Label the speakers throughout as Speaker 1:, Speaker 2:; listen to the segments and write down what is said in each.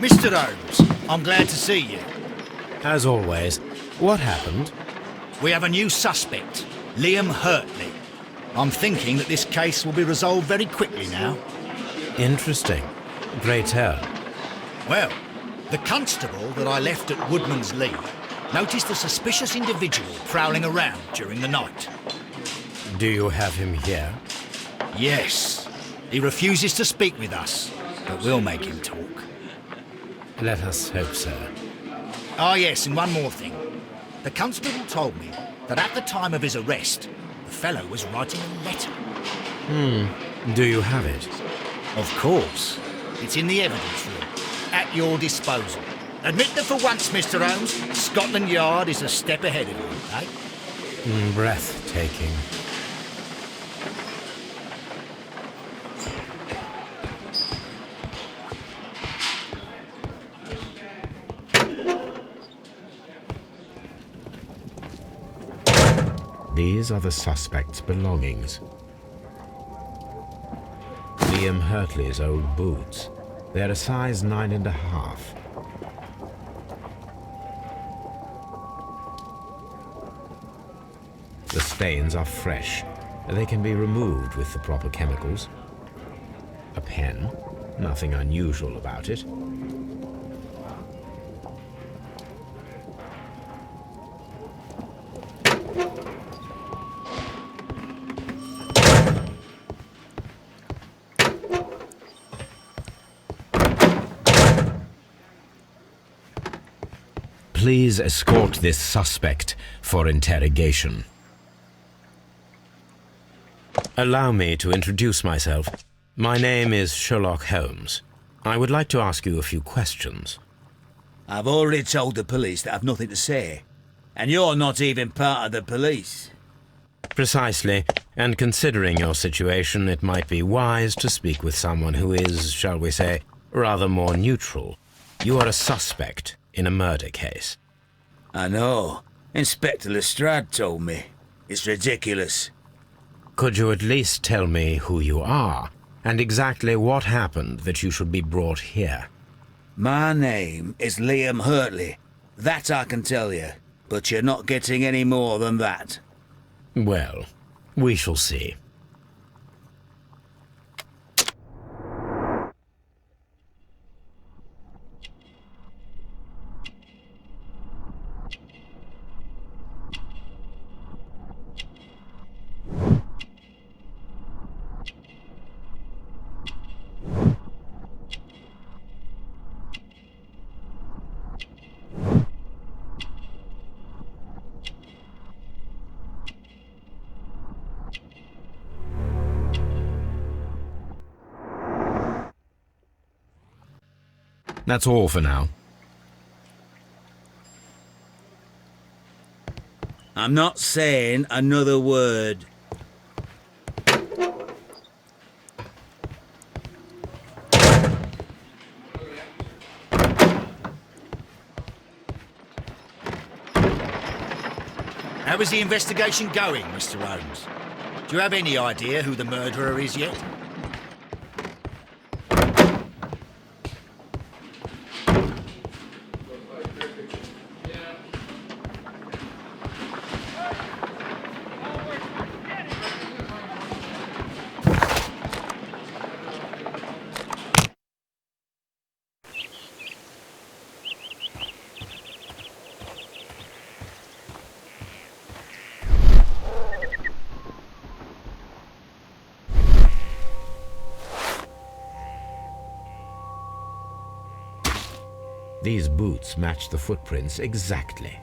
Speaker 1: Mr. Holmes, I'm glad to see you.
Speaker 2: As always. What happened?
Speaker 1: We have a new suspect, Liam Hurtley. I'm thinking that this case will be resolved very quickly now.
Speaker 2: Interesting. Pray tell.
Speaker 1: Well, the constable that I left at Woodman's Lee noticed a suspicious individual prowling around during the night.
Speaker 2: Do you have him here?
Speaker 1: Yes. He refuses to speak with us, but we'll make him talk.
Speaker 2: Let us hope so.
Speaker 1: Ah, yes, and one more thing. The constable told me that at the time of his arrest, the fellow was writing a letter.
Speaker 2: Do you have it?
Speaker 1: Of course. It's in the evidence room, at your disposal. Admit that for once, Mr. Holmes, Scotland Yard is a step ahead of you, eh?
Speaker 2: Breathtaking. These are the suspect's belongings. Liam Hurtley's old boots. They're a size 9.5. The stains are fresh. They can be removed with the proper chemicals. A pen. Nothing unusual about it. Please escort this suspect for interrogation. Allow me to introduce myself. My name is Sherlock Holmes. I would like to ask you a few questions.
Speaker 3: I've already told the police that I've nothing to say. And you're not even part of the police.
Speaker 2: Precisely, and considering your situation, it might be wise to speak with someone who is, shall we say, rather more neutral. You are a suspect in a murder case.
Speaker 3: I know. Inspector Lestrade told me. It's ridiculous.
Speaker 2: Could you at least tell me who you are, and exactly what happened that you should be brought here?
Speaker 3: My name is Liam Hurtley. That I can tell you. But you're not getting any more than that.
Speaker 2: Well, we shall see. That's all for now.
Speaker 3: I'm not saying another word.
Speaker 1: How is the investigation going, Mr. Holmes? Do you have any idea who the murderer is yet?
Speaker 2: These boots match the footprints exactly.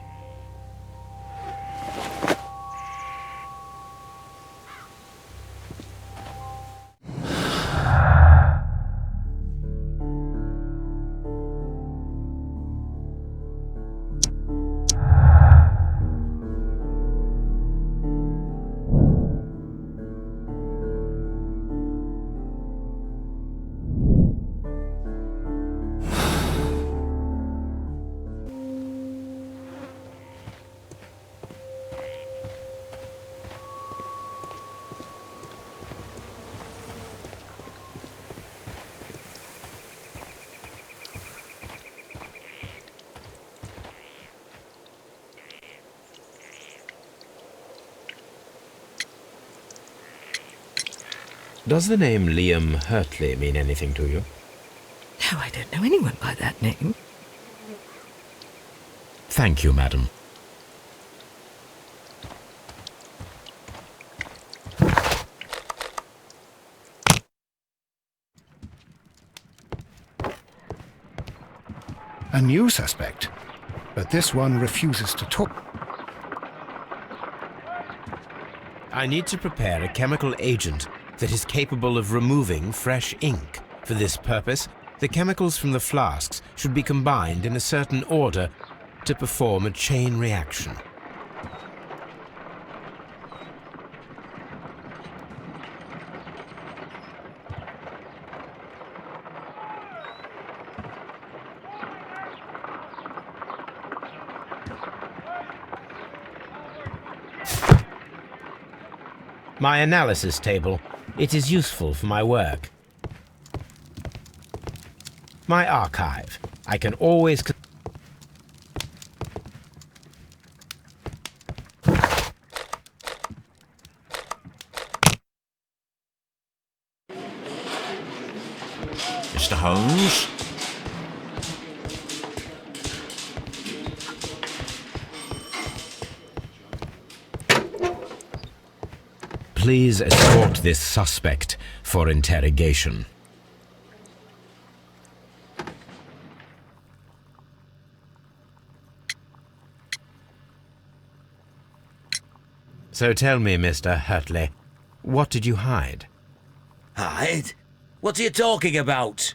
Speaker 2: Does the name Liam Hurtley mean anything to you?
Speaker 4: No, I don't know anyone by that name.
Speaker 2: Thank you, madam.
Speaker 5: A new suspect, but this one refuses to talk.
Speaker 2: I need to prepare a chemical agent that is capable of removing fresh ink. For this purpose, the chemicals from the flasks should be combined in a certain order to perform a chain reaction. My analysis table. It is useful for my work. My archive. I can always...
Speaker 6: Mr. Holmes?
Speaker 2: Please escort this suspect for interrogation. So tell me, Mr. Hurtley, what did you hide?
Speaker 3: Hide? What are you talking about?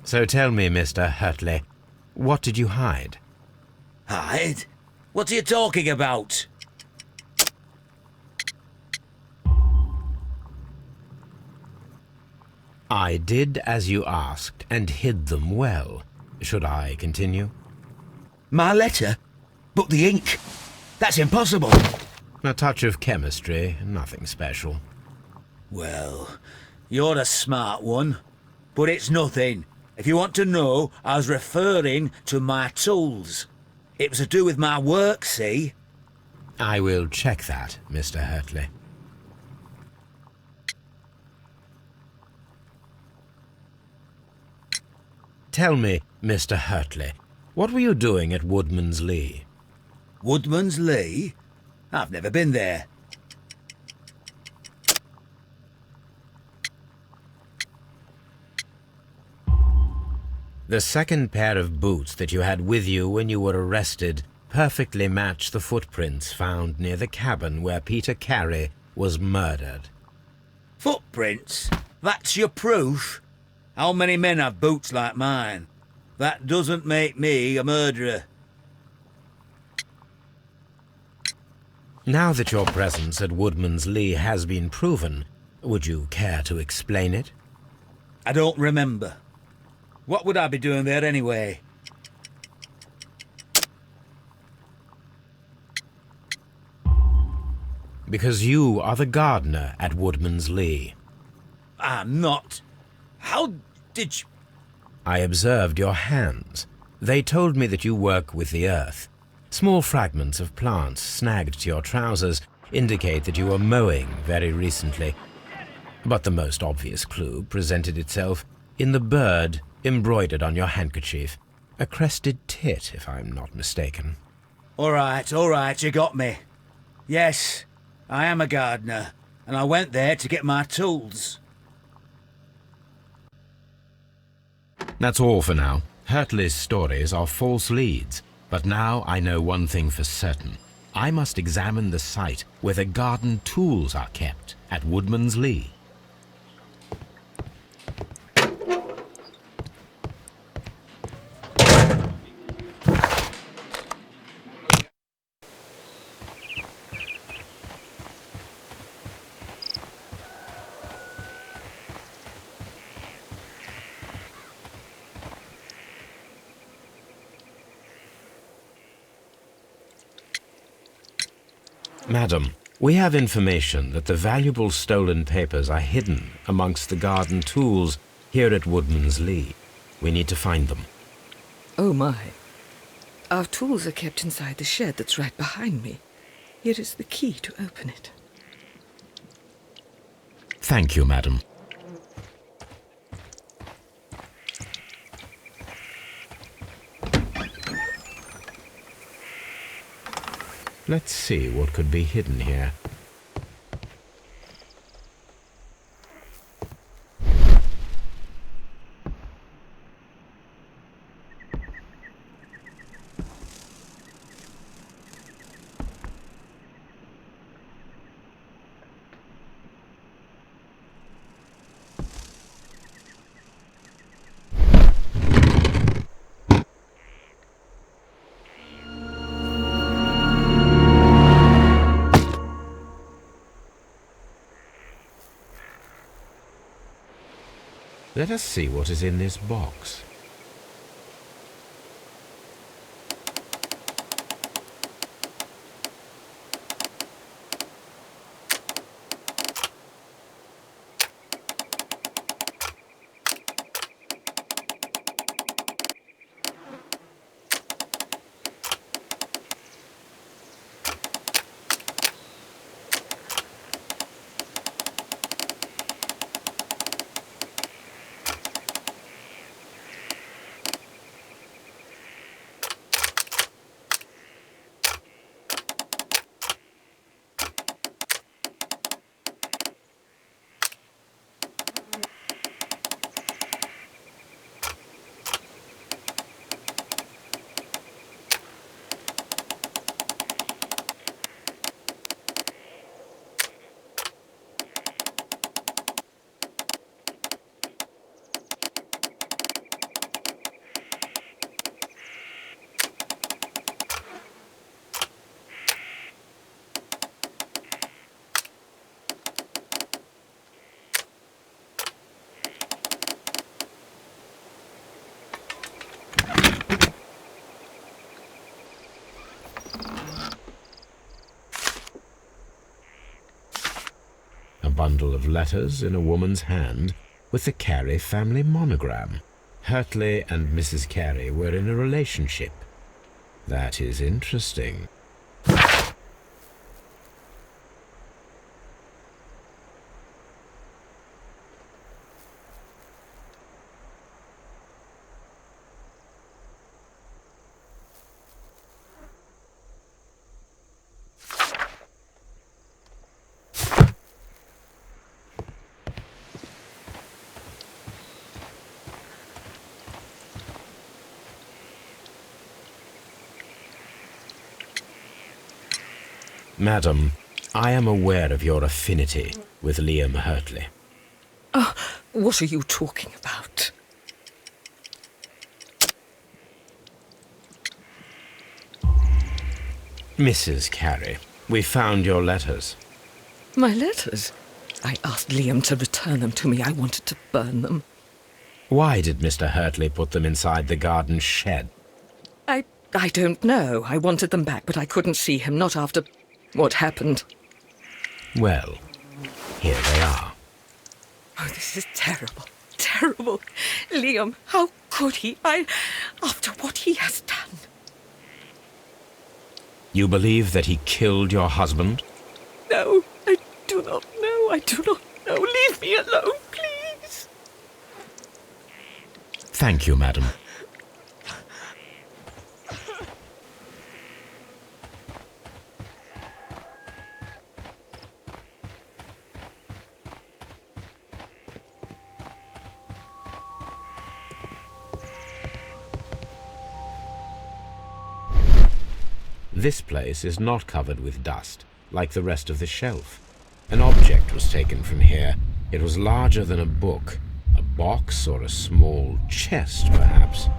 Speaker 2: So tell me, Mr. Hurtley, what did you hide?
Speaker 3: Hide? What are you talking about?
Speaker 2: I did as you asked and hid them well. Should I continue?
Speaker 3: My letter? But the ink? That's impossible.
Speaker 2: A touch of chemistry, nothing special.
Speaker 3: Well, you're a smart one, but it's nothing. If you want to know, I was referring to my tools. It was to do with my work, see?
Speaker 2: I will check that, Mr. Hurtley. Tell me, Mr. Hurtley, what were you doing at Woodman's Lee?
Speaker 3: Woodman's Lee? I've never been there.
Speaker 2: The second pair of boots that you had with you when you were arrested perfectly match the footprints found near the cabin where Peter Carey was murdered.
Speaker 3: Footprints? That's your proof? How many men have boots like mine? That doesn't make me a murderer.
Speaker 2: Now that your presence at Woodman's Lee has been proven, would you care to explain it?
Speaker 3: I don't remember. What would I be doing there anyway?
Speaker 2: Because you are the gardener at Woodman's Lee.
Speaker 3: I'm not. How did you...
Speaker 2: I observed your hands. They told me that you work with the earth. Small fragments of plants snagged to your trousers indicate that you were mowing very recently. But the most obvious clue presented itself in the bird embroidered on your handkerchief. A crested tit, if I'm not mistaken.
Speaker 3: All right, you got me. Yes, I am a gardener, and I went there to get my tools.
Speaker 2: That's all for now. Hurtley's stories are false leads, but now I know one thing for certain. I must examine the site where the garden tools are kept at Woodman's Lee. Madam, we have information that the valuable stolen papers are hidden amongst the garden tools here at Woodman's Lee. We need to find them.
Speaker 4: Oh my. Our tools are kept inside the shed that's right behind me. Here is the key to open it.
Speaker 2: Thank you, madam. Let's see what could be hidden here. Let us see what is in this box. Bundle of letters in a woman's hand with the Carey family monogram. Hurtley and Mrs. Carey were in a relationship. That is interesting. Madam, I am aware of your affinity with Liam Hurtley.
Speaker 4: Oh, what are you talking about?
Speaker 2: Mrs. Carey, we found your letters.
Speaker 4: My letters? I asked Liam to return them to me. I wanted to burn them.
Speaker 2: Why did Mr. Hurtley put them inside the garden shed?
Speaker 4: I don't know. I wanted them back, but I couldn't see him, not after what happened.
Speaker 2: Well, here they are.
Speaker 4: Oh, this is terrible. Terrible. Liam, how could he? After what he has done.
Speaker 2: You believe that he killed your husband?
Speaker 4: No, I do not know. I do not know. Leave me alone, please.
Speaker 2: Thank you, madam. This place is not covered with dust, like the rest of the shelf. An object was taken from here. It was larger than a book, a box or a small chest, perhaps.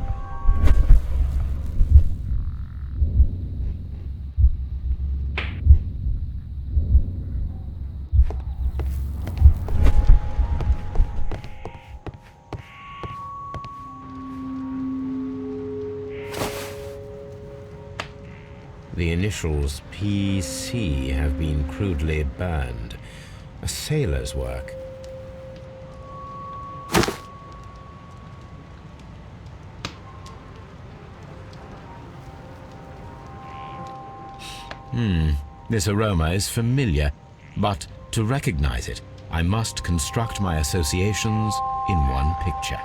Speaker 2: The initials PC have been crudely burned. A sailor's work. This aroma is familiar, but to recognize it, I must construct my associations in one picture.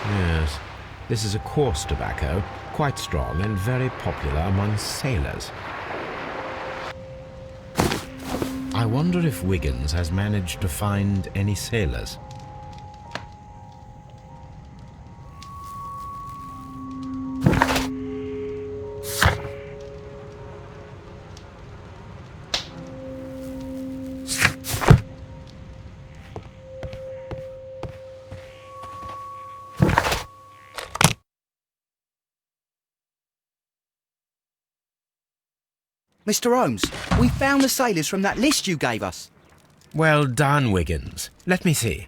Speaker 2: Yes, this is a coarse tobacco, quite strong and very popular among sailors. I wonder if Wiggins has managed to find any sailors.
Speaker 6: Mr. Holmes, we found the sailors from that list you gave us.
Speaker 2: Well done, Wiggins. Let me see.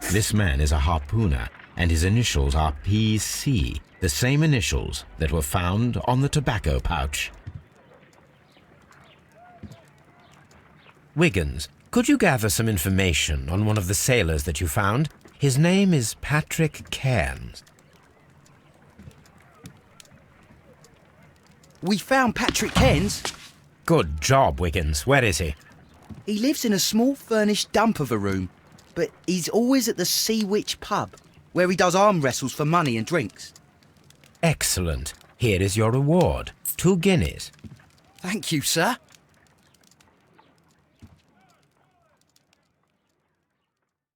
Speaker 2: This man is a harpooner, and his initials are PC, the same initials that were found on the tobacco pouch. Wiggins, could you gather some information on one of the sailors that you found? His name is Patrick Cairns.
Speaker 6: We found Patrick Cairns.
Speaker 2: Good job, Wiggins. Where is he?
Speaker 6: He lives in a small furnished dump of a room, but he's always at the Sea Witch pub, where he does arm wrestles for money and drinks.
Speaker 2: Excellent. Here is your reward. 2 guineas.
Speaker 6: Thank you, sir.